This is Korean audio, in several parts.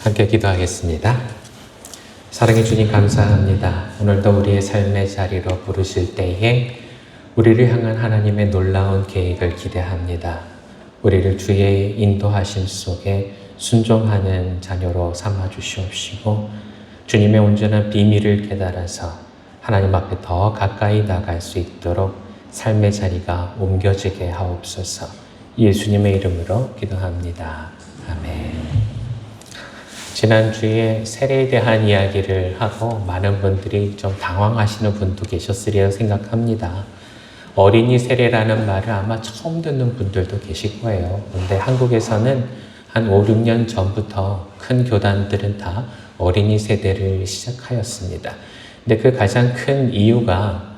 함께 기도하겠습니다. 사랑해 주님 감사합니다. 오늘도 우리의 삶의 자리로 부르실 때에 우리를 향한 하나님의 놀라운 계획을 기대합니다. 우리를 주의 인도하심 속에 순종하는 자녀로 삼아 주시옵시고 주님의 온전한 비밀을 깨달아서 하나님 앞에 더 가까이 나갈 수 있도록 삶의 자리가 옮겨지게 하옵소서. 예수님의 이름으로 기도합니다. 아멘. 지난주에 세례에 대한 이야기를 하고 많은 분들이 좀 당황하시는 분도 계셨으리라 생각합니다. 어린이 세례라는 말을 아마 처음 듣는 분들도 계실 거예요. 그런데 한국에서는 한 5, 6년 전부터 큰 교단들은 다 어린이 세대를 시작하였습니다. 근데 그 가장 큰 이유가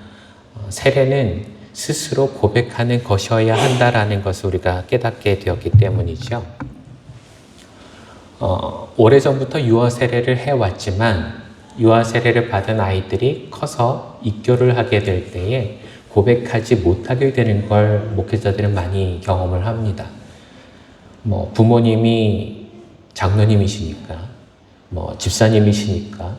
세례는 스스로 고백하는 것이어야 한다라는 것을 우리가 깨닫게 되었기 때문이죠. 오래전부터 유아 세례를 해왔지만 유아 세례를 받은 아이들이 커서 입교를 하게 될 때에 고백하지 못하게 되는 걸 목회자들은 많이 경험을 합니다. 부모님이 장로님이시니까, 집사님이시니까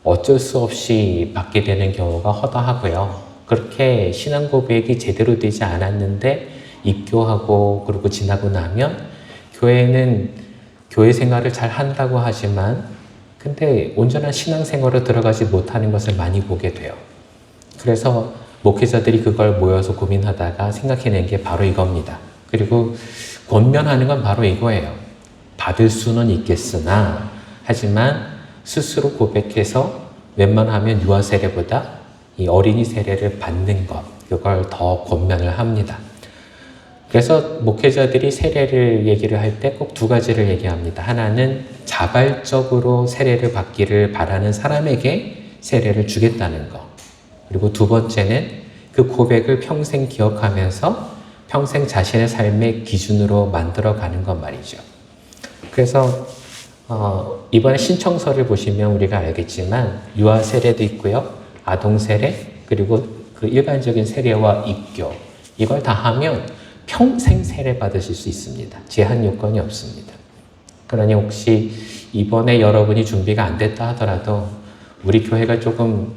어쩔 수 없이 받게 되는 경우가 허다하고요. 그렇게 신앙 고백이 제대로 되지 않았는데 입교하고 그러고 지나고 나면 교회는 교회 생활을 잘 한다고 하지만 근데 온전한 신앙 생활로 들어가지 못하는 것을 많이 보게 돼요. 그래서 목회자들이 그걸 모여서 고민하다가 생각해낸 게 바로 이겁니다. 그리고 권면하는 건 바로 이거예요. 받을 수는 있겠으나 하지만 스스로 고백해서 웬만하면 유아 세례보다 이 어린이 세례를 받는 것, 그걸 더 권면을 합니다. 그래서 목회자들이 세례를 얘기를 할 때 꼭 두 가지를 얘기합니다. 하나는 자발적으로 세례를 받기를 바라는 사람에게 세례를 주겠다는 것. 그리고 두 번째는 그 고백을 평생 기억하면서 평생 자신의 삶의 기준으로 만들어가는 것 말이죠. 그래서 이번에 신청서를 보시면 우리가 알겠지만 유아 세례도 있고요. 아동 세례, 그리고 그 일반적인 세례와 입교. 이걸 다 하면 평생 세례 받으실 수 있습니다. 제한 요건이 없습니다. 그러니 혹시 이번에 여러분이 준비가 안 됐다 하더라도 우리 교회가 조금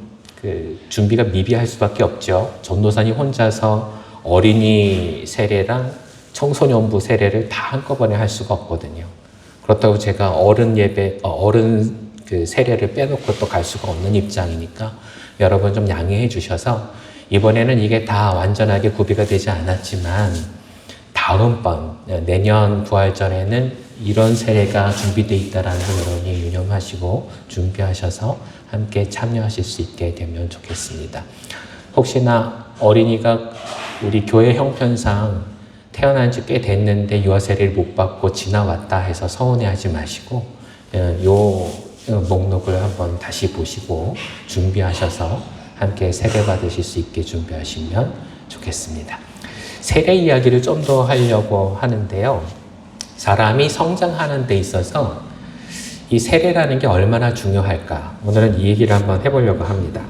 준비가 미비할 수밖에 없죠. 전도사님 혼자서 어린이 세례랑 청소년부 세례를 다 한꺼번에 할 수가 없거든요. 그렇다고 제가 어른 세례를 빼놓고 또 갈 수가 없는 입장이니까 여러분 좀 양해해 주셔서 이번에는 이게 다 완전하게 구비가 되지 않았지만 다음번 내년 부활절에는 이런 세례가 준비되어 있다는 걸 여러분이 유념하시고 준비하셔서 함께 참여하실 수 있게 되면 좋겠습니다. 혹시나 어린이가 우리 교회 형편상 태어난 지 꽤 됐는데 유아 세례를 못 받고 지나왔다 해서 서운해하지 마시고 요 목록을 한번 다시 보시고 준비하셔서 함께 세례 받으실 수 있게 준비하시면 좋겠습니다. 세례 이야기를 좀 더 하려고 하는데요. 사람이 성장하는 데 있어서 이 세례라는 게 얼마나 중요할까? 오늘은 이 얘기를 한번 해보려고 합니다.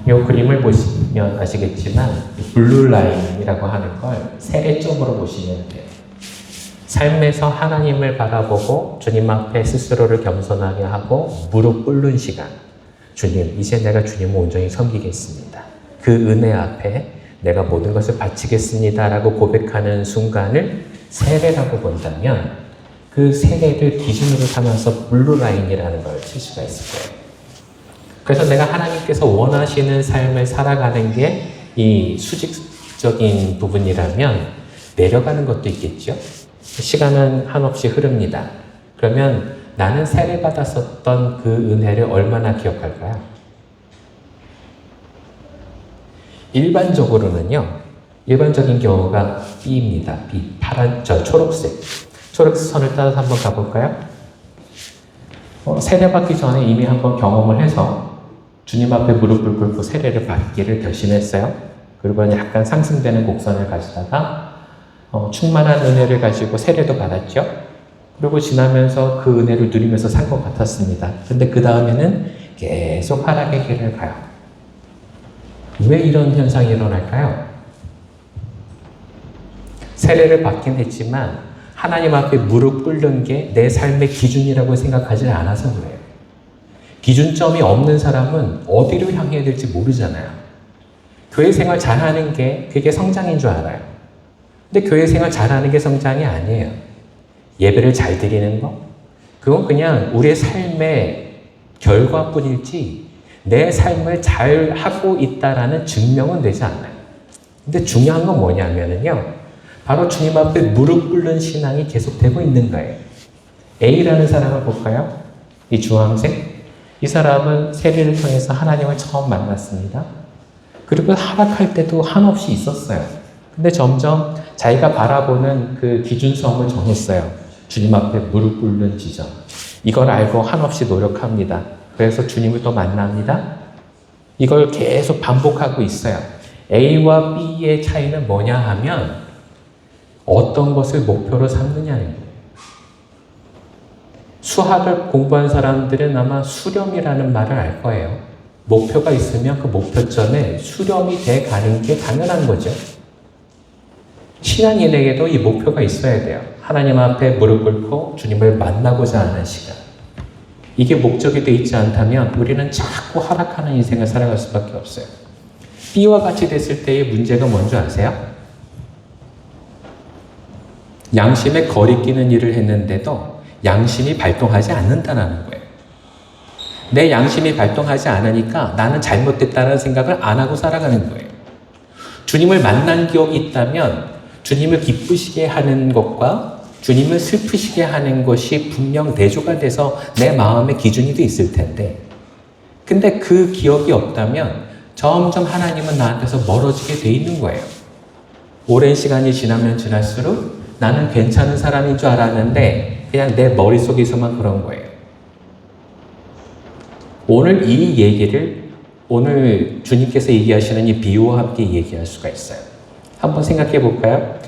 이 그림을 보시면 아시겠지만 블루라인이라고 하는 걸 세례점으로 보시면 돼요. 삶에서 하나님을 바라보고 주님 앞에 스스로를 겸손하게 하고 무릎 꿇는 시간. 주님, 이제 내가 주님을 온전히 섬기겠습니다. 그 은혜 앞에 내가 모든 것을 바치겠습니다 라고 고백하는 순간을 세례라고 본다면 그 세례를 기준으로 삼아서 블루라인이라는 걸 칠 수가 있을 거예요. 그래서 내가 하나님께서 원하시는 삶을 살아가는 게 이 수직적인 부분이라면 내려가는 것도 있겠죠. 시간은 한없이 흐릅니다. 그러면 나는 세례받았었던 그 은혜를 얼마나 기억할까요? 일반적인 경우가 B입니다. B. 초록색. 초록색 선을 따라서 한번 가볼까요? 세례받기 전에 이미 한번 경험을 해서 주님 앞에 무릎을 꿇고 세례를 받기를 결심했어요. 그리고 약간 상승되는 곡선을 가지다가 충만한 은혜를 가지고 세례도 받았죠. 그리고 지나면서 그 은혜를 누리면서 산 것 같았습니다. 근데 그 다음에는 계속 하락의 길을 가요. 왜 이런 현상이 일어날까요? 세례를 받긴 했지만 하나님 앞에 무릎 꿇는 게 내 삶의 기준이라고 생각하지 않아서 그래요. 기준점이 없는 사람은 어디로 향해야 될지 모르잖아요. 교회 생활 잘하는 게 그게 성장인 줄 알아요. 근데 교회 생활 잘하는 게 성장이 아니에요. 예배를 잘 드리는 거? 그건 그냥 우리의 삶의 결과뿐이지 내 삶을 잘 하고 있다라는 증명은 되지 않아요. 근데 중요한 건 뭐냐면요. 바로 주님 앞에 무릎 꿇는 신앙이 계속되고 있는 거예요. A라는 사람을 볼까요? 이 중학생. 이 사람은 세례를 통해서 하나님을 처음 만났습니다. 그리고 하락할 때도 한없이 있었어요. 근데 점점 자기가 바라보는 그 기준점을 정했어요. 주님 앞에 무릎 꿇는 지점. 이걸 알고 한없이 노력합니다. 그래서 주님을 또 만납니다. 이걸 계속 반복하고 있어요. A와 B의 차이는 뭐냐 하면 어떤 것을 목표로 삼느냐는 거예요. 수학을 공부한 사람들은 아마 수렴이라는 말을 알 거예요. 목표가 있으면 그 목표점에 수렴이 돼 가는 게 당연한 거죠. 신앙인에게도 이 목표가 있어야 돼요. 하나님 앞에 무릎 꿇고 주님을 만나고자 하는 시간. 이게 목적이 돼 있지 않다면 우리는 자꾸 하락하는 인생을 살아갈 수밖에 없어요. B와 같이 됐을 때의 문제가 뭔지 아세요? 양심에 거리끼는 일을 했는데도 양심이 발동하지 않는다는 거예요. 내 양심이 발동하지 않으니까 나는 잘못됐다는 생각을 안 하고 살아가는 거예요. 주님을 만난 기억이 있다면 주님을 기쁘시게 하는 것과 주님을 슬프시게 하는 것이 분명 대조가 돼서 내 마음의 기준이 돼 있을 텐데 근데 그 기억이 없다면 점점 하나님은 나한테서 멀어지게 돼 있는 거예요. 오랜 시간이 지나면 지날수록 나는 괜찮은 사람인 줄 알았는데 그냥 내 머릿속에서만 그런 거예요. 오늘 이 얘기를 오늘 주님께서 얘기하시는 이 비유와 함께 얘기할 수가 있어요. 한번 생각해 볼까요?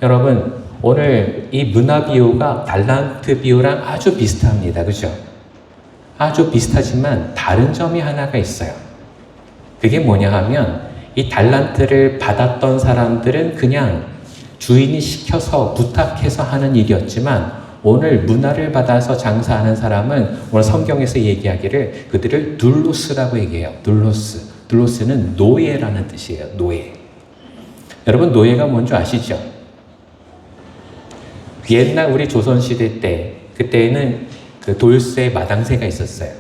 여러분 오늘 이 문화 비유가 달란트 비유랑 아주 비슷합니다. 그죠? 아주 비슷하지만 다른 점이 하나가 있어요. 그게 뭐냐 하면 이 달란트를 받았던 사람들은 그냥 주인이 시켜서 부탁해서 하는 일이었지만 오늘 문화를 받아서 장사하는 사람은 오늘 성경에서 얘기하기를 그들을 둘로스라고 얘기해요. 둘로스. 둘로스는 노예라는 뜻이에요. 노예. 여러분 노예가 뭔지 아시죠? 옛날 우리 조선시대 때 그때는 그 돌쇠 마당새가 있었어요.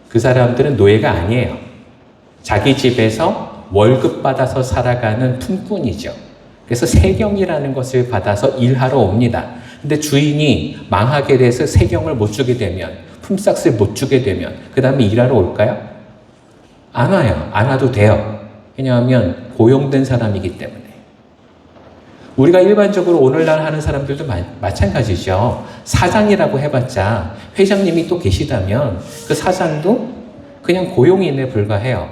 그 사람들은 노예가 아니에요. 자기 집에서 월급 받아서 살아가는 품꾼이죠. 그래서 세경이라는 것을 받아서 일하러 옵니다. 근데 주인이 망하게 돼서 세경을 못 주게 되면 품삯을 못 주게 되면 그 다음에 일하러 올까요? 안 와요. 안 와도 돼요. 왜냐하면 고용된 사람이기 때문에. 우리가 일반적으로 오늘날 하는 사람들도 마찬가지죠. 사장이라고 해봤자 회장님이 또 계시다면 그 사장도 그냥 고용인에 불과해요.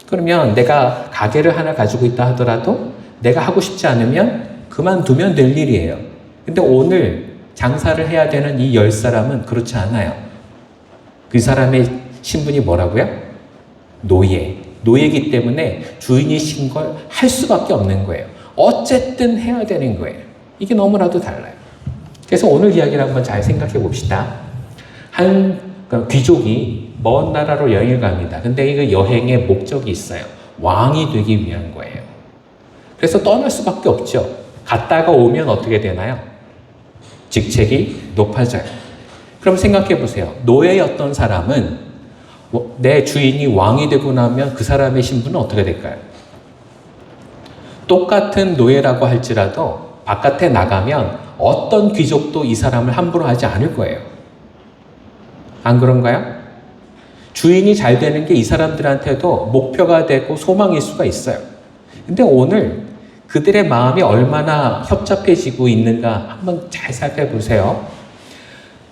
그러면 내가 가게를 하나 가지고 있다 하더라도 내가 하고 싶지 않으면 그만두면 될 일이에요. 근데 오늘 장사를 해야 되는 이 10사람은 그렇지 않아요. 그 사람의 신분이 뭐라고요? 노예. 노예이기 때문에 주인이 신 걸 할 수밖에 없는 거예요. 어쨌든 해야 되는 거예요. 이게 너무나도 달라요. 그래서 오늘 이야기를 한번 잘 생각해 봅시다. 한 귀족이 먼 나라로 여행을 갑니다. 근데 이 여행의 목적이 있어요. 왕이 되기 위한 거예요. 그래서 떠날 수밖에 없죠. 갔다가 오면 어떻게 되나요? 직책이 높아져요. 그럼 생각해 보세요. 노예였던 사람은 내 주인이 왕이 되고 나면 그 사람의 신분은 어떻게 될까요? 똑같은 노예라고 할지라도 바깥에 나가면 어떤 귀족도 이 사람을 함부로 하지 않을 거예요. 안 그런가요? 주인이 잘 되는 게 이 사람들한테도 목표가 되고 소망일 수가 있어요. 근데 오늘 그들의 마음이 얼마나 협잡해지고 있는가 한번 잘 살펴보세요.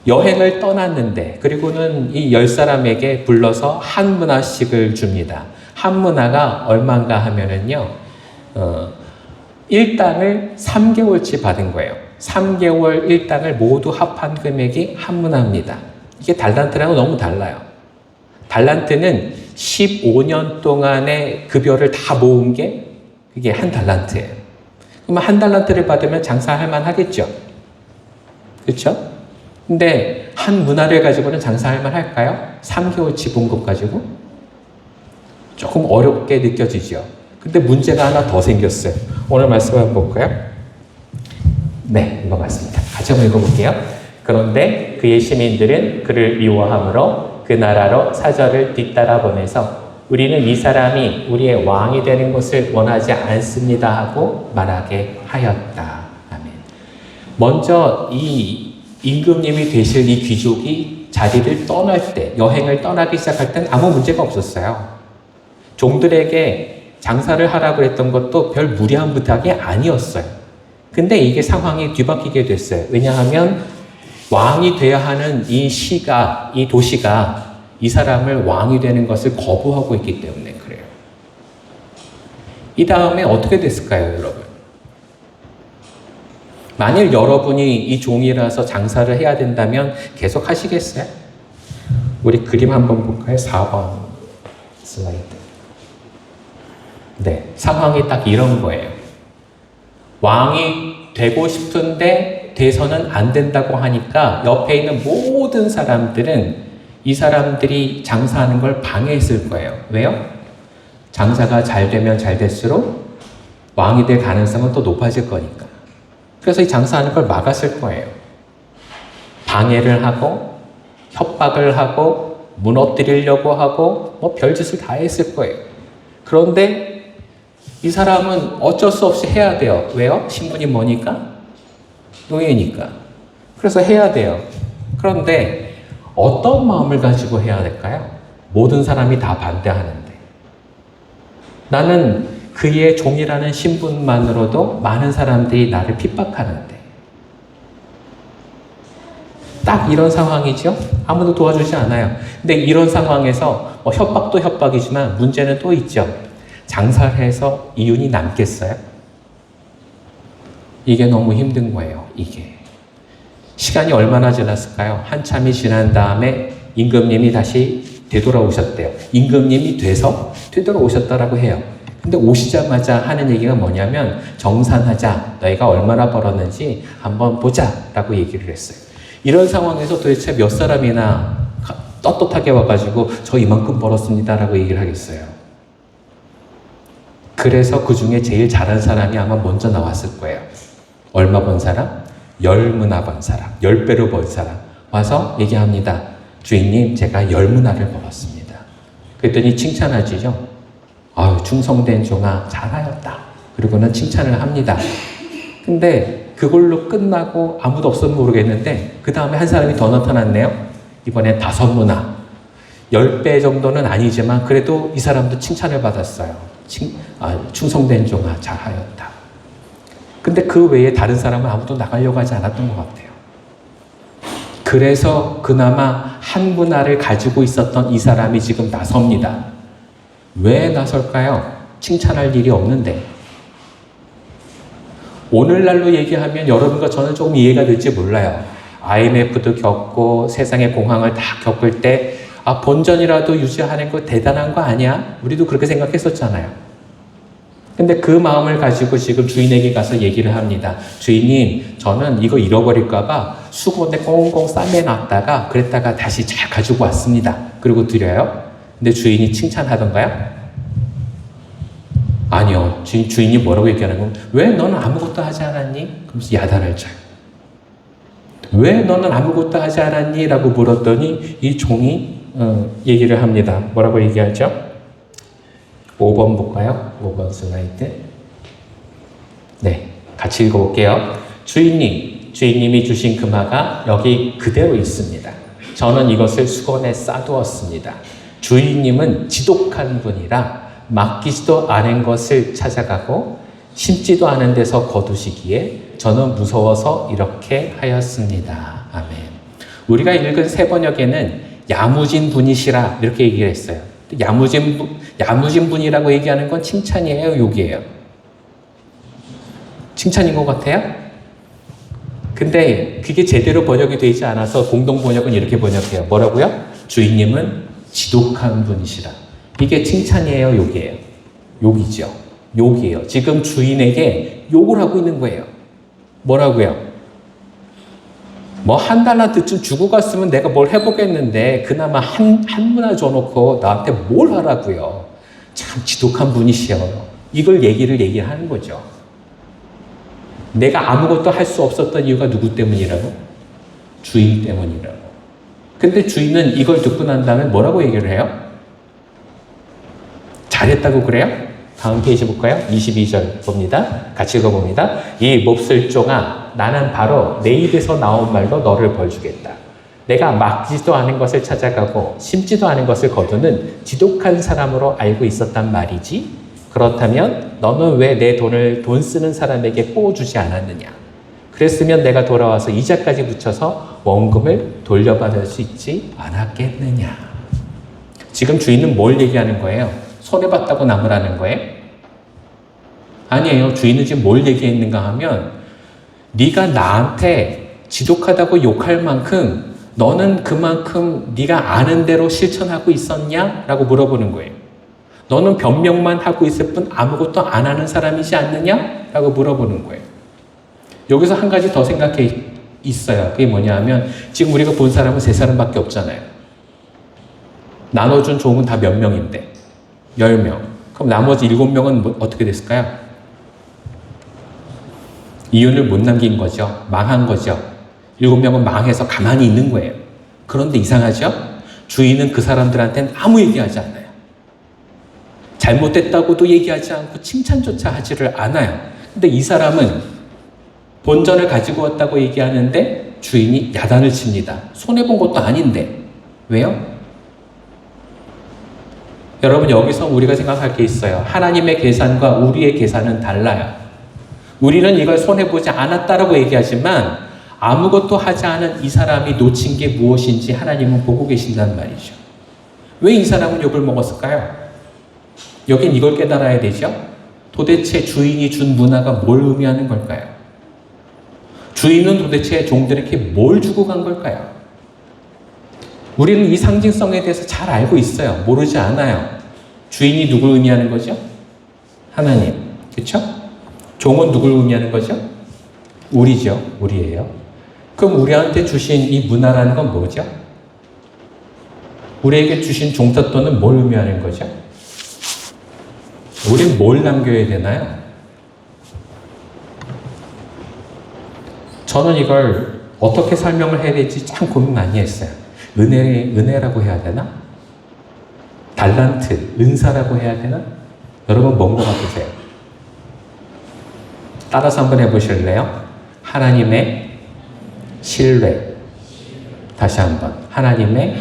여행을 떠났는데 그리고는 이 10사람에게 불러서 한 문화씩을 줍니다. 한 문화가 얼마인가 하면은요. 일당을 3개월치 받은 거예요. 3개월 일당을 모두 합한 금액이 한 문화입니다. 이게 달란트랑은 너무 달라요. 달란트는 15년 동안의 급여를 다 모은 게 그게 한 달란트예요. 그러면 한 달란트를 받으면 장사할 만 하겠죠. 그렇죠? 근데 한 문화를 가지고는 장사할 만할까요? 3개월치 봉급 가지고? 조금 어렵게 느껴지죠. 근데 문제가 하나 더 생겼어요. 오늘 말씀 한번 볼까요? 네, 이거 맞습니다. 같이 한번 읽어볼게요. 그런데 그의 시민들은 그를 미워함으로 그 나라로 사절을 뒤따라 보내서 우리는 이 사람이 우리의 왕이 되는 것을 원하지 않습니다 하고 말하게 하였다. 아멘. 먼저 이 임금님이 되실 이 귀족이 자리를 떠날 때, 여행을 떠나기 시작할 땐 아무 문제가 없었어요. 종들에게 장사를 하라고 했던 것도 별 무리한 부탁이 아니었어요. 근데 이게 상황이 뒤바뀌게 됐어요. 왜냐하면 왕이 되어야 하는 이 도시가 이 사람을 왕이 되는 것을 거부하고 있기 때문에 그래요. 이 다음에 어떻게 됐을까요, 여러분? 만일 여러분이 이 종이라서 장사를 해야 된다면 계속 하시겠어요? 우리 그림 한번 볼까요? 4번 슬라이드. 네, 상황이 딱 이런 거예요. 왕이 되고 싶은데 돼서는 안 된다고 하니까 옆에 있는 모든 사람들은 이 사람들이 장사하는 걸 방해했을 거예요. 왜요? 장사가 잘 되면 잘 될수록 왕이 될 가능성은 또 높아질 거니까. 그래서 이 장사하는 걸 막았을 거예요. 방해를 하고 협박을 하고 무너뜨리려고 하고 뭐 별짓을 다 했을 거예요. 그런데 이 사람은 어쩔 수 없이 해야 돼요. 왜요? 신분이 뭐니까? 노예니까. 그래서 해야 돼요. 그런데 어떤 마음을 가지고 해야 될까요? 모든 사람이 다 반대하는데. 나는 그의 종이라는 신분만으로도 많은 사람들이 나를 핍박하는데. 딱 이런 상황이죠? 아무도 도와주지 않아요. 근데 이런 상황에서 협박도 협박이지만 문제는 또 있죠. 장사를 해서 이윤이 남겠어요? 이게 너무 힘든 거예요, 이게. 시간이 얼마나 지났을까요? 한참이 지난 다음에 임금님이 다시 되돌아오셨대요. 임금님이 돼서 되돌아오셨다라고 해요. 근데 오시자마자 하는 얘기가 뭐냐면 정산하자. 너희가 얼마나 벌었는지 한번 보자 라고 얘기를 했어요. 이런 상황에서 도대체 몇 사람이나 떳떳하게 와가지고 저 이만큼 벌었습니다 라고 얘기를 하겠어요. 그래서 그 중에 제일 잘한 사람이 아마 먼저 나왔을 거예요. 얼마 번 사람? 10문화 번 사람, 10배로 번 사람 와서 얘기합니다. 주인님, 제가 10문화를 벌었습니다. 그랬더니 칭찬하지요. 아유, 충성된 종아, 잘하였다. 그리고는 칭찬을 합니다. 근데 그걸로 끝나고 아무도 없으면 모르겠는데 그 다음에 한 사람이 더 나타났네요. 이번엔 5문화. 10배 정도는 아니지만 그래도 이 사람도 칭찬을 받았어요. 충성된 종아, 잘하였다. 근데 그 외에 다른 사람은 아무도 나가려고 하지 않았던 것 같아요. 그래서 그나마 한 문화를 가지고 있었던 이 사람이 지금 나섭니다. 왜 나설까요? 칭찬할 일이 없는데. 오늘날로 얘기하면 여러분과 저는 조금 이해가 될지 몰라요. IMF도 겪고 세상의 공황을 다 겪을 때 본전이라도 유지하는 거 대단한 거 아니야? 우리도 그렇게 생각했었잖아요. 근데 그 마음을 가지고 지금 주인에게 가서 얘기를 합니다. 주인님, 저는 이거 잃어버릴까봐 수건에 꽁꽁 싸매놨다가 그랬다가 다시 잘 가지고 왔습니다. 그리고 드려요. 근데 주인이 칭찬하던가요? 아니요. 주인이 뭐라고 얘기하는 건 왜 너는 아무것도 하지 않았니? 그러면서 야단을 쳐요. 왜 너는 아무것도 하지 않았니? 라고 물었더니 이 종이 얘기를 합니다. 뭐라고 얘기하죠? 5번 볼까요? 5번 슬라이드. 네, 같이 읽어볼게요. 주인님이 주신 금화가 여기 그대로 있습니다. 저는 이것을 수건에 싸두었습니다. 주인님은 지독한 분이라 맡기지도 않은 것을 찾아가고 심지도 않은 데서 거두시기에 저는 무서워서 이렇게 하였습니다. 아멘. 우리가 읽은 새 번역에는 야무진 분이시라 이렇게 얘기를 했어요. 야무진 분이라고 얘기하는 건 칭찬이에요, 욕이에요? 칭찬인 것 같아요? 근데 그게 제대로 번역이 되지 않아서 공동 번역은 이렇게 번역해요. 뭐라고요? 주인님은 지독한 분이시라. 이게 칭찬이에요, 욕이에요? 욕이죠. 욕이에요. 지금 주인에게 욕을 하고 있는 거예요. 뭐라고요? 뭐 한 달란트쯤 주고 갔으면 내가 뭘 해보겠는데 그나마 한 문화 줘놓고 나한테 뭘 하라고요. 참 지독한 분이시여. 이걸 얘기하는 거죠. 내가 아무것도 할 수 없었던 이유가 누구 때문이라고? 주인 때문이라고. 근데 주인은 이걸 듣고 난 다음에 뭐라고 얘기를 해요? 잘했다고 그래요? 다음 페이지 볼까요? 22절 봅니다. 같이 읽어봅니다. 이 몹쓸종아, 나는 바로 내 입에서 나온 말로 너를 벌주겠다. 내가 막지도 않은 것을 찾아가고 심지도 않은 것을 거두는 지독한 사람으로 알고 있었단 말이지. 그렇다면 너는 왜 내 돈을 돈 쓰는 사람에게 꼬주지 않았느냐? 그랬으면 내가 돌아와서 이자까지 붙여서 원금을 돌려받을 수 있지 않았겠느냐? 지금 주인은 뭘 얘기하는 거예요? 손해봤다고 남으라는 거예요? 아니에요. 주인은 지금 뭘 얘기했는가 하면 네가 나한테 지독하다고 욕할 만큼 너는 그만큼 네가 아는 대로 실천하고 있었냐? 라고 물어보는 거예요. 너는 변명만 하고 있을 뿐 아무것도 안 하는 사람이지 않느냐? 라고 물어보는 거예요. 여기서 한 가지 더 생각해 있어요. 그게 뭐냐 하면 지금 우리가 본 사람은 3사람밖에 없잖아요. 나눠준 종은 다 몇 명인데? 10명. 그럼 나머지 7명은 어떻게 됐을까요? 이윤을 못 남긴 거죠. 망한 거죠. 7명은 망해서 가만히 있는 거예요. 그런데 이상하죠? 주인은 그 사람들한테는 아무 얘기하지 않아요. 잘못됐다고도 얘기하지 않고 칭찬조차 하지를 않아요. 근데 이 사람은 본전을 가지고 왔다고 얘기하는데 주인이 야단을 칩니다. 손해본 것도 아닌데. 왜요? 여러분, 여기서 우리가 생각할 게 있어요. 하나님의 계산과 우리의 계산은 달라요. 우리는 이걸 손해보지 않았다라고 얘기하지만 아무것도 하지 않은 이 사람이 놓친 게 무엇인지 하나님은 보고 계신단 말이죠. 왜 이 사람은 욕을 먹었을까요? 여긴 이걸 깨달아야 되죠. 도대체 주인이 준 문화가 뭘 의미하는 걸까요? 주인은 도대체 종들에게 뭘 주고 간 걸까요? 우리는 이 상징성에 대해서 잘 알고 있어요. 모르지 않아요. 주인이 누굴 의미하는 거죠? 하나님. 그렇죠? 종은 누굴 의미하는 거죠? 우리죠. 우리예요. 그럼 우리한테 주신 이 문화라는 건 뭐죠? 우리에게 주신 종잣돈은 뭘 의미하는 거죠? 우린 뭘 남겨야 되나요? 저는 이걸 어떻게 설명을 해야 될지 참 고민 많이 했어요. 은혜라고 해야 되나? 달란트, 은사라고 해야 되나? 여러분 뭔 것 같으세요? 따라서 한번 해보실래요? 하나님의 신뢰. 다시 한번. 하나님의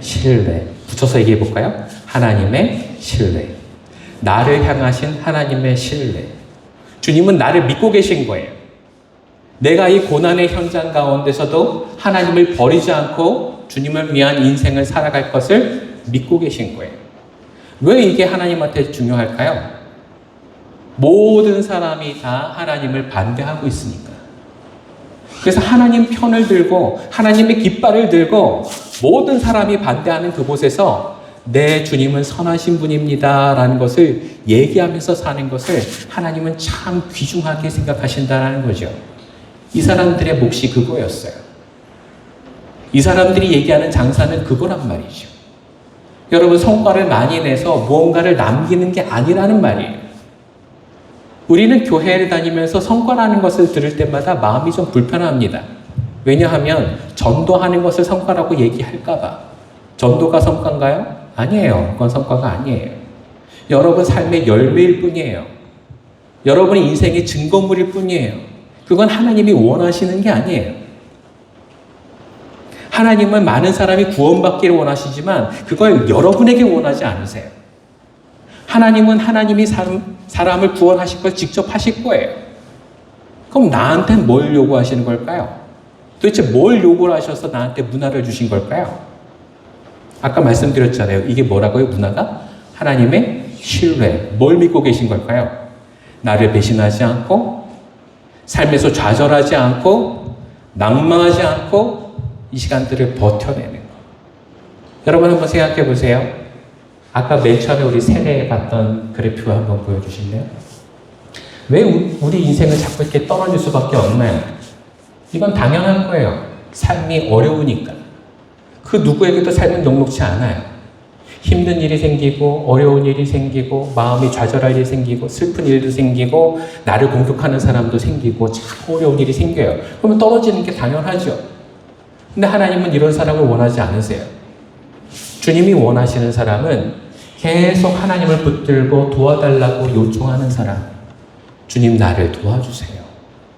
신뢰. 붙여서 얘기해 볼까요? 하나님의 신뢰. 나를 향하신 하나님의 신뢰. 주님은 나를 믿고 계신 거예요. 내가 이 고난의 현장 가운데서도 하나님을 버리지 않고 주님을 위한 인생을 살아갈 것을 믿고 계신 거예요. 왜 이게 하나님한테 중요할까요? 모든 사람이 다 하나님을 반대하고 있으니까. 그래서 하나님 편을 들고 하나님의 깃발을 들고 모든 사람이 반대하는 그곳에서 내 주님은 선하신 분입니다 라는 것을 얘기하면서 사는 것을 하나님은 참 귀중하게 생각하신다는 거죠. 이 사람들의 몫이 그거였어요. 이 사람들이 얘기하는 장사는 그거란 말이죠. 여러분, 성과를 많이 내서 무언가를 남기는 게 아니라는 말이에요. 우리는 교회를 다니면서 성과라는 것을 들을 때마다 마음이 좀 불편합니다. 왜냐하면 전도하는 것을 성과라고 얘기할까 봐. 전도가 성과인가요? 아니에요. 그건 성과가 아니에요. 여러분 삶의 열매일 뿐이에요. 여러분의 인생의 증거물일 뿐이에요. 그건 하나님이 원하시는 게 아니에요. 하나님은 많은 사람이 구원받기를 원하시지만 그걸 여러분에게 원하지 않으세요. 하나님은 하나님이 사람을 구원하실 걸 직접 하실 거예요. 그럼 나한테 뭘 요구하시는 걸까요? 도대체 뭘 요구를 하셔서 나한테 문화를 주신 걸까요? 아까 말씀드렸잖아요. 이게 뭐라고요? 문화가? 하나님의 신뢰. 뭘 믿고 계신 걸까요? 나를 배신하지 않고 삶에서 좌절하지 않고 낭망하지 않고 이 시간들을 버텨내는 거. 여러분 한번 생각해 보세요. 아까 맨 처음에 우리 세례에 봤던 그래프 한번 보여주실래요? 왜 우리 인생을 자꾸 이렇게 떨어질 수밖에 없나요? 이건 당연한 거예요. 삶이 어려우니까. 그 누구에게도 삶은 녹록지 않아요. 힘든 일이 생기고 어려운 일이 생기고 마음이 좌절할 일이 생기고 슬픈 일도 생기고 나를 공격하는 사람도 생기고 참 어려운 일이 생겨요. 그러면 떨어지는 게 당연하죠. 근데 하나님은 이런 사람을 원하지 않으세요. 주님이 원하시는 사람은 계속 하나님을 붙들고 도와달라고 요청하는 사람. 주님 나를 도와주세요.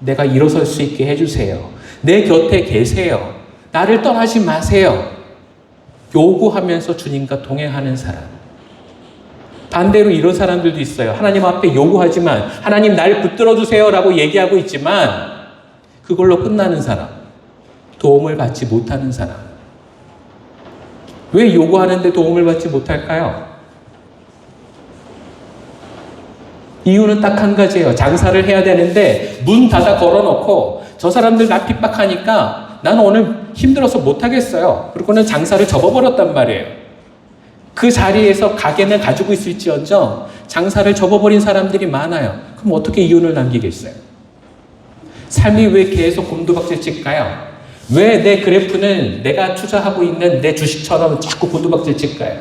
내가 일어설 수 있게 해주세요. 내 곁에 계세요. 나를 떠나지 마세요. 요구하면서 주님과 동행하는 사람. 반대로 이런 사람들도 있어요. 하나님 앞에 요구하지만 하나님 날 붙들어 주세요 라고 얘기하고 있지만 그걸로 끝나는 사람. 도움을 받지 못하는 사람. 왜 요구하는데 도움을 받지 못할까요? 이유는 딱 한 가지예요. 장사를 해야 되는데 문 닫아 걸어놓고 저 사람들 나 핍박하니까 나는 오늘 힘들어서 못하겠어요. 그리고는 장사를 접어버렸단 말이에요. 그 자리에서 가게는 가지고 있을지언정 장사를 접어버린 사람들이 많아요. 그럼 어떻게 이윤을 남기겠어요? 삶이 왜 계속 곤두박질 칠까요? 왜 내 그래프는 내가 투자하고 있는 내 주식처럼 자꾸 곤두박질 칠까요?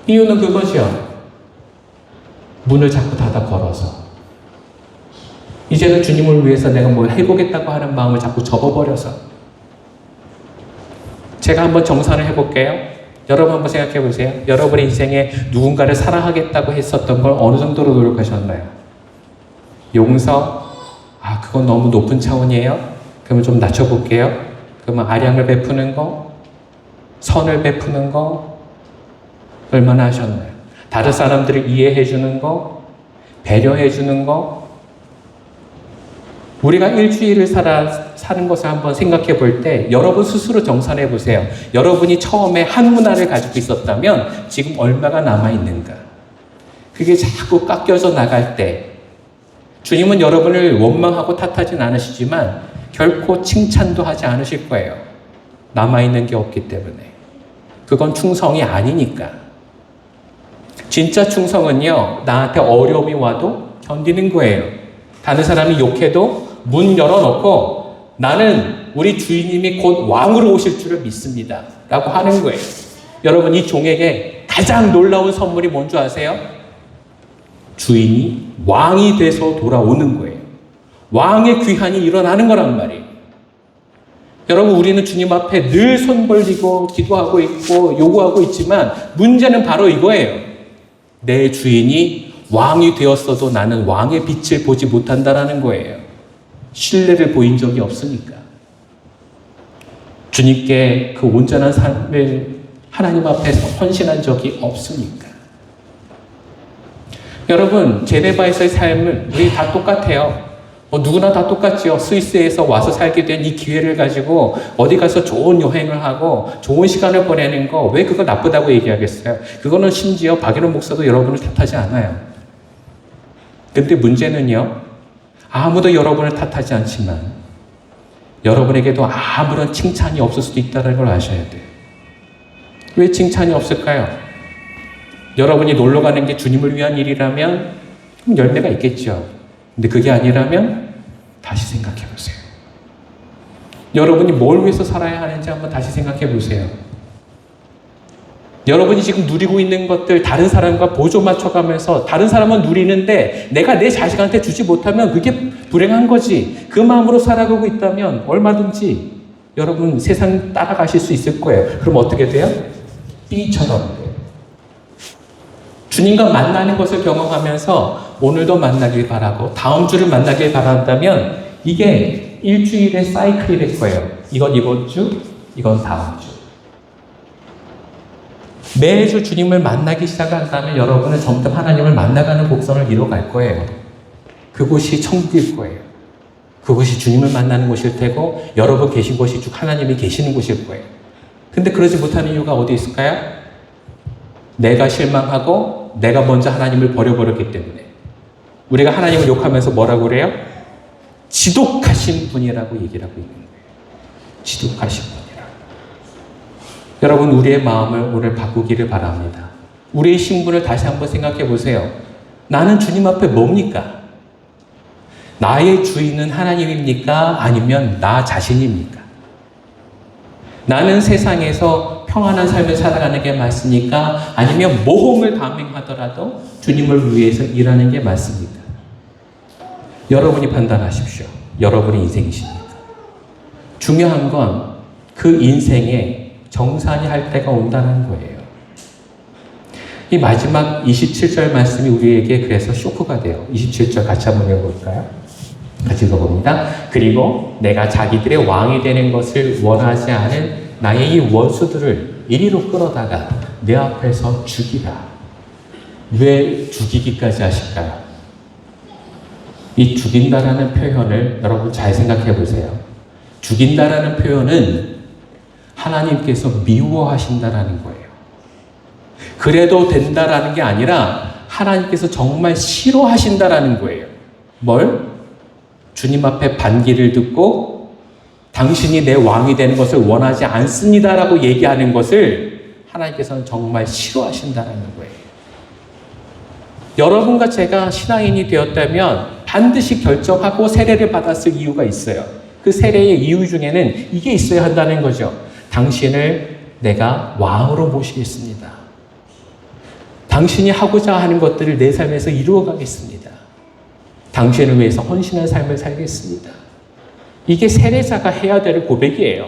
이유는 그거죠. 문을 자꾸 닫아 걸어서 이제는 주님을 위해서 내가 뭘 해보겠다고 하는 마음을 자꾸 접어버려서. 제가 한번 정산을 해볼게요. 여러분 한번 생각해 보세요. 여러분의 인생에 누군가를 사랑하겠다고 했었던 걸 어느 정도로 노력하셨나요? 용서? 그건 너무 높은 차원이에요. 그러면 좀 낮춰볼게요. 그러면 아량을 베푸는 거, 선을 베푸는 거 얼마나 하셨나요? 다른 사람들을 이해해 주는 거, 배려해 주는 거. 우리가 일주일을 사는 것을 한번 생각해 볼 때 여러분 스스로 정산해 보세요. 여러분이 처음에 한 문화를 가지고 있었다면 지금 얼마가 남아 있는가? 그게 자꾸 깎여져 나갈 때 주님은 여러분을 원망하고 탓하진 않으시지만 결코 칭찬도 하지 않으실 거예요. 남아있는 게 없기 때문에. 그건 충성이 아니니까. 진짜 충성은요, 나한테 어려움이 와도 견디는 거예요. 다른 사람이 욕해도 문 열어놓고 나는 우리 주인님이 곧 왕으로 오실 줄을 믿습니다. 라고 하는 거예요. 여러분, 이 종에게 가장 놀라운 선물이 뭔 줄 아세요? 주인이 왕이 돼서 돌아오는 거예요. 왕의 귀환이 일어나는 거란 말이에요. 여러분, 우리는 주님 앞에 늘 손 벌리고 기도하고 있고 요구하고 있지만 문제는 바로 이거예요. 내 주인이 왕이 되었어도 나는 왕의 빛을 보지 못한다라는 거예요. 신뢰를 보인 적이 없으니까. 주님께 그 온전한 삶을 하나님 앞에서 헌신한 적이 없으니까. 여러분, 제네바에서의 삶은 우리 다 똑같아요. 누구나 다 똑같죠. 스위스에서 와서 살게 된 이 기회를 가지고 어디 가서 좋은 여행을 하고 좋은 시간을 보내는 거 왜 그거 나쁘다고 얘기하겠어요? 그거는 심지어 박일원 목사도 여러분을 탓하지 않아요. 근데 문제는요, 아무도 여러분을 탓하지 않지만 여러분에게도 아무런 칭찬이 없을 수도 있다는 걸 아셔야 돼요. 왜 칭찬이 없을까요? 여러분이 놀러 가는 게 주님을 위한 일이라면 그럼 열매가 있겠죠. 근데 그게 아니라면 다시 생각해 보세요. 여러분이 뭘 위해서 살아야 하는지 한번 다시 생각해 보세요. 여러분이 지금 누리고 있는 것들 다른 사람과 보조 맞춰가면서 다른 사람은 누리는데 내가 내 자식한테 주지 못하면 그게 불행한 거지. 그 마음으로 살아가고 있다면 얼마든지 여러분 세상 따라가실 수 있을 거예요. 그럼 어떻게 돼요? B처럼 돼요. 주님과 만나는 것을 경험하면서 오늘도 만나길 바라고 다음 주를 만나길 바란다면 이게 일주일의 사이클이 될 거예요. 이건 이번 주, 이건 다음 주. 매주 주님을 만나기 시작한다면 여러분은 점점 하나님을 만나가는 곡선을 이뤄갈 거예요. 그곳이 천국일 거예요. 그곳이 주님을 만나는 곳일 테고 여러분 계신 곳이 쭉 하나님이 계시는 곳일 거예요. 근데 그러지 못하는 이유가 어디 있을까요? 내가 실망하고 내가 먼저 하나님을 버려버렸기 때문에. 우리가 하나님을 욕하면서 뭐라고 그래요? 지독하신 분이라고 얘기를 하고 있는 거예요. 지독하신 분이라고. 여러분, 우리의 마음을 오늘 바꾸기를 바랍니다. 우리의 신분을 다시 한번 생각해 보세요. 나는 주님 앞에 뭡니까? 나의 주인은 하나님입니까? 아니면 나 자신입니까? 나는 세상에서 평안한 삶을 살아가는 게 맞습니까? 아니면 모험을 감행하더라도 주님을 위해서 일하는 게 맞습니까? 여러분이 판단하십시오. 여러분의 인생이십니까? 중요한 건 그 인생에 정산이 할 때가 온다는 거예요. 이 마지막 27절 말씀이 우리에게 그래서 쇼크가 돼요. 27절 같이 한번 읽어볼까요? 같이 읽어봅니다. 그리고 내가 자기들의 왕이 되는 것을 원하지 않은 나의 이 원수들을 이리로 끌어다가 내 앞에서 죽이라. 왜 죽이기까지 하실까요? 이 죽인다라는 표현을 여러분 잘 생각해 보세요. 죽인다라는 표현은 하나님께서 미워하신다라는 거예요. 그래도 된다라는 게 아니라 하나님께서 정말 싫어하신다라는 거예요. 뭘? 주님 앞에 반기를 듣고 당신이 내 왕이 되는 것을 원하지 않습니다라고 얘기하는 것을 하나님께서는 정말 싫어하신다라는 거예요. 여러분과 제가 신앙인이 되었다면 반드시 결정하고 세례를 받았을 이유가 있어요. 그 세례의 이유 중에는 이게 있어야 한다는 거죠. 당신을 내가 왕으로 모시겠습니다. 당신이 하고자 하는 것들을 내 삶에서 이루어가겠습니다. 당신을 위해서 헌신한 삶을 살겠습니다. 이게 세례자가 해야 될 고백이에요.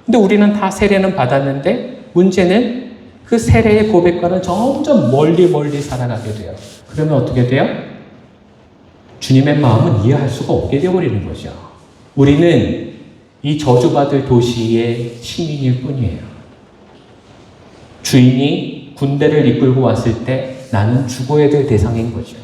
근데 우리는 다 세례는 받았는데 문제는 그 세례의 고백과는 점점 멀리 살아가게 돼요. 그러면 어떻게 돼요? 주님의 마음은 이해할 수가 없게 되어버리는 거죠. 우리는 이 저주받을 도시의 시민일 뿐이에요. 주인이 군대를 이끌고 왔을 때 나는 죽어야 될 대상인 거죠.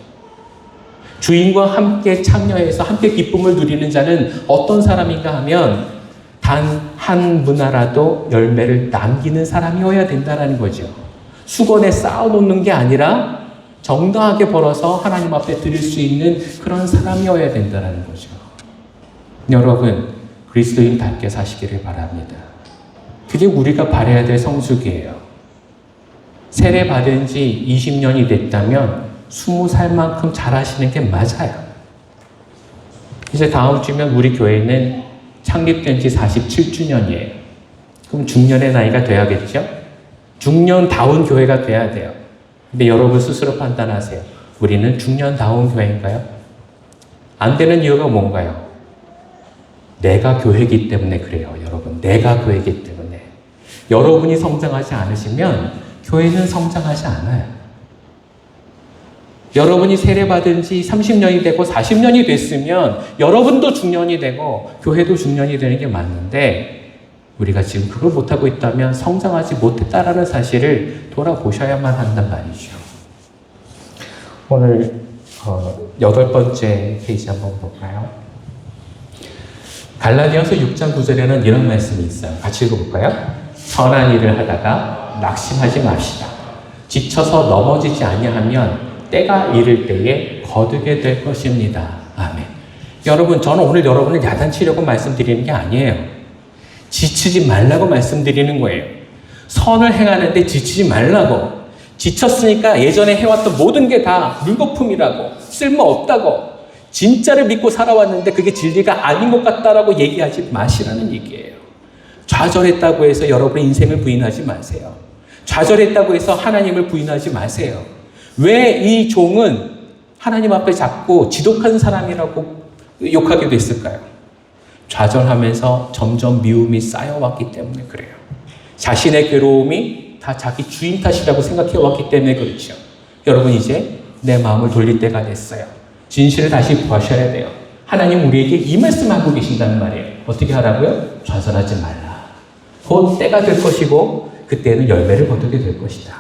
주인과 함께 참여해서 함께 기쁨을 누리는 자는 어떤 사람인가 하면 단 한 문화라도 열매를 남기는 사람이어야 된다는 거죠. 수건에 쌓아놓는 게 아니라 정당하게 벌어서 하나님 앞에 드릴 수 있는 그런 사람이어야 된다는 거죠. 여러분, 그리스도인답게 사시기를 바랍니다. 그게 우리가 바라야 될 성숙이에요. 세례 받은 지 20년이 됐다면 20살만큼 잘하시는 게 맞아요. 이제 다음 주면 우리 교회는 창립된 지 47주년이에요. 그럼 중년의 나이가 돼야겠죠? 중년다운 교회가 돼야 돼요. 근데 여러분 스스로 판단하세요. 우리는 중년다운 교회인가요? 안 되는 이유가 뭔가요? 내가 교회이기 때문에 그래요, 여러분. 내가 교회이기 때문에. 여러분이 성장하지 않으시면 교회는 성장하지 않아요. 여러분이 세례받은 지 30년이 되고 40년이 됐으면 여러분도 중년이 되고 교회도 중년이 되는 게 맞는데 우리가 지금 그걸 못하고 있다면 성장하지 못했다라는 사실을 돌아보셔야만 한단 말이죠. 오늘 8번째 페이지 한번 볼까요? 갈라디아서 6장 9절에는 이런 말씀이 있어요. 같이 읽어볼까요? 선한 일을 하다가 낙심하지 맙시다. 지쳐서 넘어지지 아니하면 때가 이를 때에 거두게 될 것입니다. 아멘. 여러분, 저는 오늘 여러분을 야단치려고 말씀드리는 게 아니에요. 지치지 말라고 말씀드리는 거예요. 선을 행하는데 지치지 말라고. 지쳤으니까 예전에 해왔던 모든 게 다 물거품이라고, 쓸모없다고, 진짜를 믿고 살아왔는데 그게 진리가 아닌 것 같다라고 얘기하지 마시라는 얘기예요. 좌절했다고 해서 여러분의 인생을 부인하지 마세요. 좌절했다고 해서 하나님을 부인하지 마세요. 왜 이 종은 하나님 앞에 자꾸 지독한 사람이라고 욕하게 됐을까요? 좌절하면서 점점 미움이 쌓여왔기 때문에 그래요. 자신의 괴로움이 다 자기 주인 탓이라고 생각해왔기 때문에 그렇죠. 여러분, 이제 내 마음을 돌릴 때가 됐어요. 진실을 다시 구하셔야 돼요. 하나님 우리에게 이 말씀하고 계신다는 말이에요. 어떻게 하라고요? 좌절하지 말라. 곧 때가 될 것이고 그때는 열매를 거두게 될 것이다.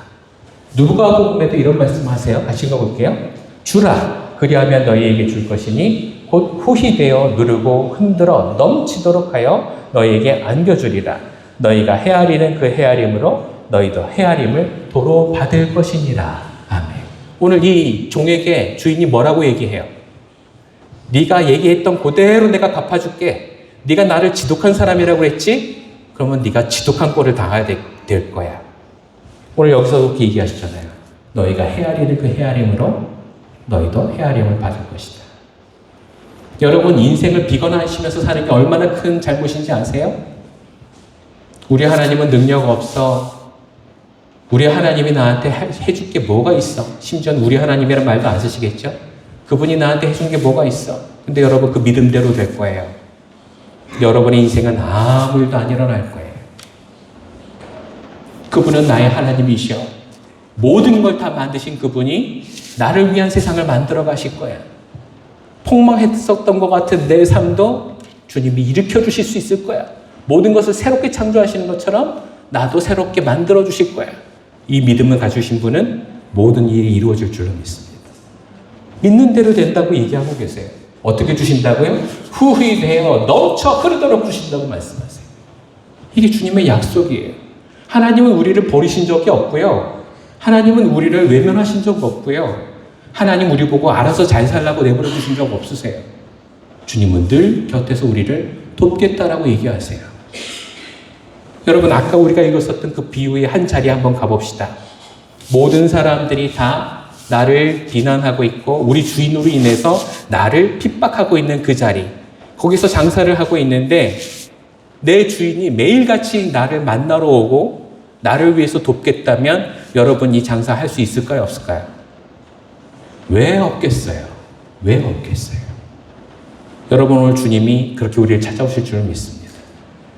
누가복음에도 이런 말씀하세요. 같이 읽어볼게요. 주라, 그리하면 너희에게 줄 것이니 곧 후히 되어 누르고 흔들어 넘치도록 하여 너희에게 안겨주리라. 너희가 헤아리는 그 헤아림으로 너희도 헤아림을 도로 받을 것이니라. 아멘. 오늘 이 종에게 주인이 뭐라고 얘기해요? 네가 얘기했던 그대로 내가 갚아줄게. 네가 나를 지독한 사람이라고 했지? 그러면 네가 지독한 꼴을 당하게 될 거야. 오늘 여기서도 그렇게 얘기하시잖아요. 너희가 헤아리는 그 헤아림으로 너희도 헤아림을 받을 것이다. 여러분 인생을 비관하시면서 사는 게 얼마나 큰 잘못인지 아세요? 우리 하나님은 능력 없어. 우리 하나님이 나한테 해줄 게 뭐가 있어? 심지어 우리 하나님이란 말도 안 쓰시겠죠? 그분이 나한테 해준 게 뭐가 있어? 근데 여러분 그 믿음대로 될 거예요. 여러분의 인생은 아무 일도 안 일어날 거예요. 그분은 나의 하나님이시여. 모든 걸 다 만드신 그분이 나를 위한 세상을 만들어 가실 거예요. 폭망했었던 것 같은 내 삶도 주님이 일으켜 주실 수 있을 거야. 모든 것을 새롭게 창조하시는 것처럼 나도 새롭게 만들어 주실 거야. 이 믿음을 가지신 분은 모든 일이 이루어질 줄로 믿습니다. 믿는 대로 된다고 얘기하고 계세요. 어떻게 주신다고요? 후히되어 넘쳐 흐르도록 주신다고 말씀하세요. 이게 주님의 약속이에요. 하나님은 우리를 버리신 적이 없고요. 하나님은 우리를 외면하신 적 없고요. 하나님 우리 보고 알아서 잘 살라고 내버려 두신 적 없으세요. 주님은 늘 곁에서 우리를 돕겠다라고 얘기하세요. 여러분 아까 우리가 읽었었던 그 비유의 한 자리에 한번 가봅시다. 모든 사람들이 다 나를 비난하고 있고 우리 주인으로 인해서 나를 핍박하고 있는 그 자리, 거기서 장사를 하고 있는데 내 주인이 매일같이 나를 만나러 오고 나를 위해서 돕겠다면 여러분 이 장사 할 수 있을까요? 없을까요? 왜 없겠어요? 왜 없겠어요? 여러분 오늘 주님이 그렇게 우리를 찾아오실 줄 믿습니다.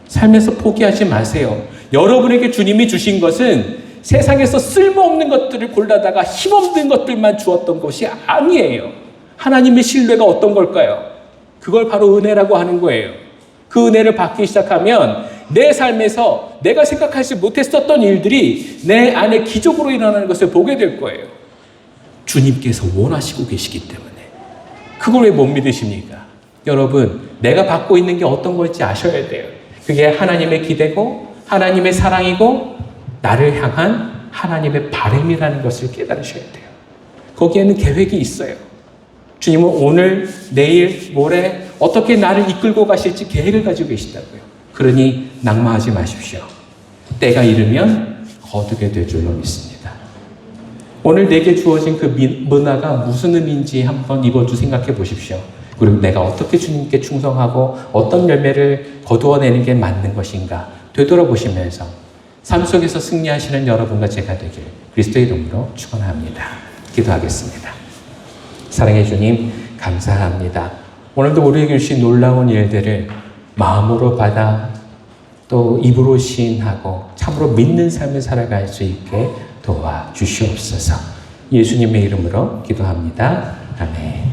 삶에서 포기하지 마세요. 여러분에게 주님이 주신 것은 세상에서 쓸모없는 것들을 골라다가 힘없는 것들만 주었던 것이 아니에요. 하나님의 신뢰가 어떤 걸까요? 그걸 바로 은혜라고 하는 거예요. 그 은혜를 받기 시작하면 내 삶에서 내가 생각하지 못했었던 일들이 내 안에 기적으로 일어나는 것을 보게 될 거예요. 주님께서 원하시고 계시기 때문에. 그걸 왜 못 믿으십니까? 여러분, 내가 받고 있는 게 어떤 걸지 아셔야 돼요. 그게 하나님의 기대고 하나님의 사랑이고 나를 향한 하나님의 바람이라는 것을 깨달으셔야 돼요. 거기에는 계획이 있어요. 주님은 오늘, 내일, 모레 어떻게 나를 이끌고 가실지 계획을 가지고 계시다고요. 그러니 낙마하지 마십시오. 때가 이르면 거두게 될 줄로 믿습니다. 오늘 내게 주어진 그 문화가 무슨 의미인지 한번 이번 주 생각해 보십시오. 그리고 내가 어떻게 주님께 충성하고 어떤 열매를 거두어내는 게 맞는 것인가 되돌아보시면서 삶 속에서 승리하시는 여러분과 제가 되길 그리스도의 이름으로 축원합니다. 기도하겠습니다. 사랑해 주님 감사합니다. 오늘도 우리에게 주신 놀라운 일들을 마음으로 받아 또 입으로 시인하고 참으로 믿는 삶을 살아갈 수 있게 도와주시옵소서. 예수님의 이름으로 기도합니다. 아멘.